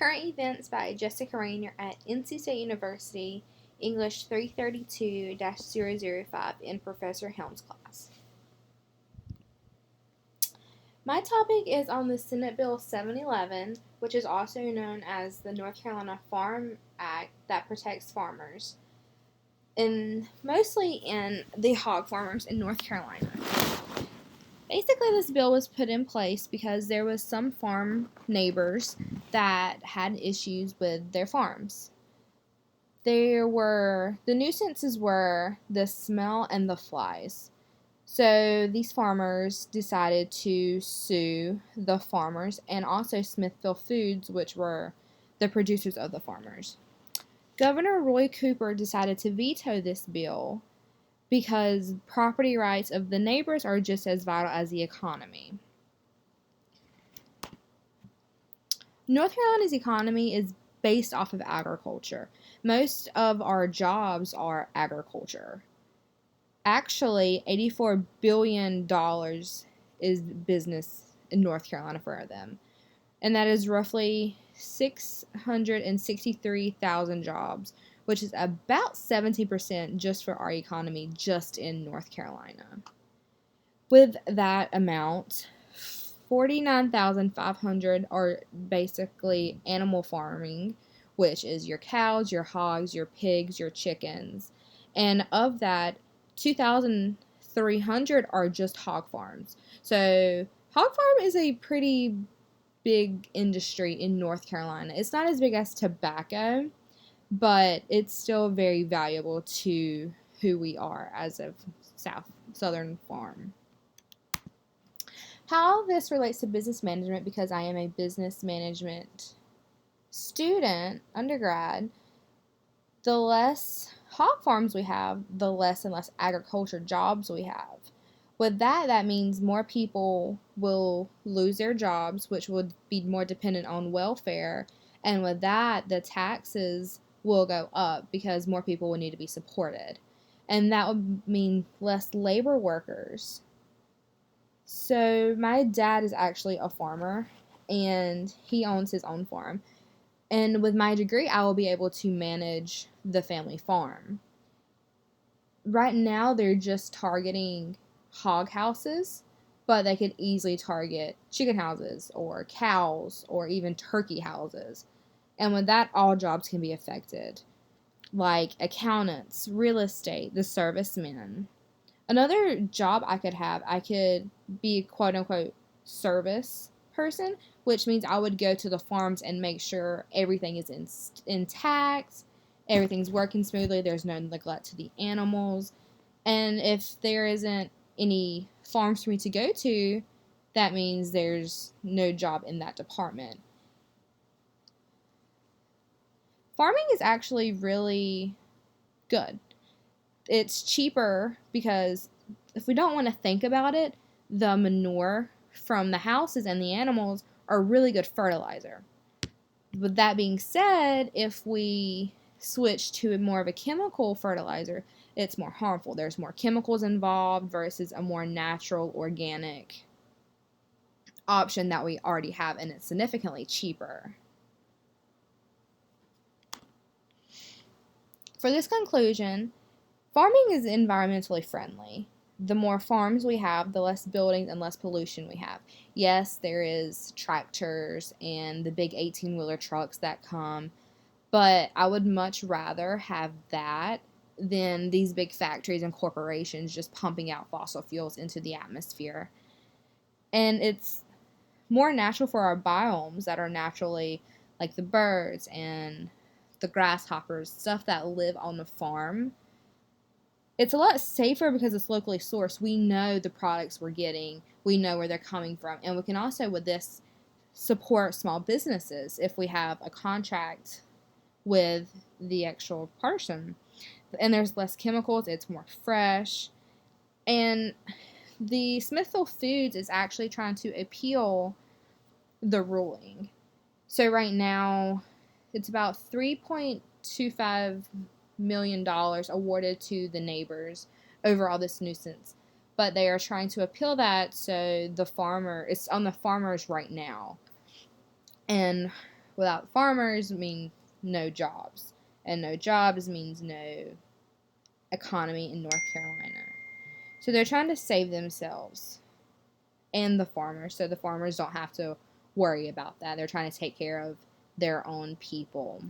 Current Events by Jessica Rayner at NC State University, English 332-005 in Professor Helm's class. My topic is on the Senate Bill 711, which is also known as the North Carolina Farm Act that protects farmers, and mostly in the hog farmers in North Carolina. Basically, this bill was put in place because there was some farm neighbors that had issues with their farms. The nuisances were the smell and the flies. So these farmers decided to sue the farmers and also Smithfield Foods, which were the producers of the farmers. Governor Roy Cooper decided to veto this bill because property rights of the neighbors are just as vital as the economy. North Carolina's economy is based off of agriculture. Most of our jobs are agriculture. Actually, $84 billion is business in North Carolina for them. And that is roughly 663,000 jobs, which is about 70% just for our economy just in North Carolina. With that amount, 49,500 are basically animal farming, which is your cows, your hogs, your pigs, your chickens. And of that, 2,300 are just hog farms. So hog farm is a pretty big industry in North Carolina. It's not as big as tobacco, but it's still very valuable to who we are as a southern farm. How this relates to business management, because I am a business management student, undergrad, the less hog farms we have, the less and less agriculture jobs we have. With that means more people will lose their jobs, which would be more dependent on welfare. And with that, the taxes will go up because more people will need to be supported. And that would mean less labor workers. So my dad is actually a farmer, and he owns his own farm. And with my degree, I will be able to manage the family farm. Right now, they're just targeting hog houses, but they could easily target chicken houses or cows or even turkey houses. And with that, all jobs can be affected, like accountants, real estate, the servicemen. Another job I could be a quote-unquote service person, which means I would go to the farms and make sure everything is intact, everything's working smoothly, there's no neglect to the animals. And if there isn't any farms for me to go to, that means there's no job in that department. Farming is actually really good. It's cheaper because if we don't want to think about it, the manure from the houses and the animals are really good fertilizer. With that being said, if we switch to more of a chemical fertilizer, it's more harmful. There's more chemicals involved versus a more natural, organic option that we already have, and it's significantly cheaper. For this conclusion, farming is environmentally friendly. The more farms we have, the less buildings and less pollution we have. Yes, there is tractors and the big 18-wheeler trucks that come, but I would much rather have that than these big factories and corporations just pumping out fossil fuels into the atmosphere. And it's more natural for our biomes that are naturally, like the birds and the grasshoppers, stuff that live on the farm. It's a lot safer because it's locally sourced. We know the products we're getting. We know where they're coming from. And we can also, with this, support small businesses if we have a contract with the actual person. And there's less chemicals. It's more fresh. And the Smithfield Foods is actually trying to appeal the ruling. So right now, it's about $3.25 million awarded to the neighbors over all this nuisance. But they are trying to appeal that, so it's on the farmers right now. And without farmers means no jobs. And no jobs means no economy in North Carolina. So they're trying to save themselves and the farmers, so the farmers don't have to worry about that. They're trying to take care of their own people.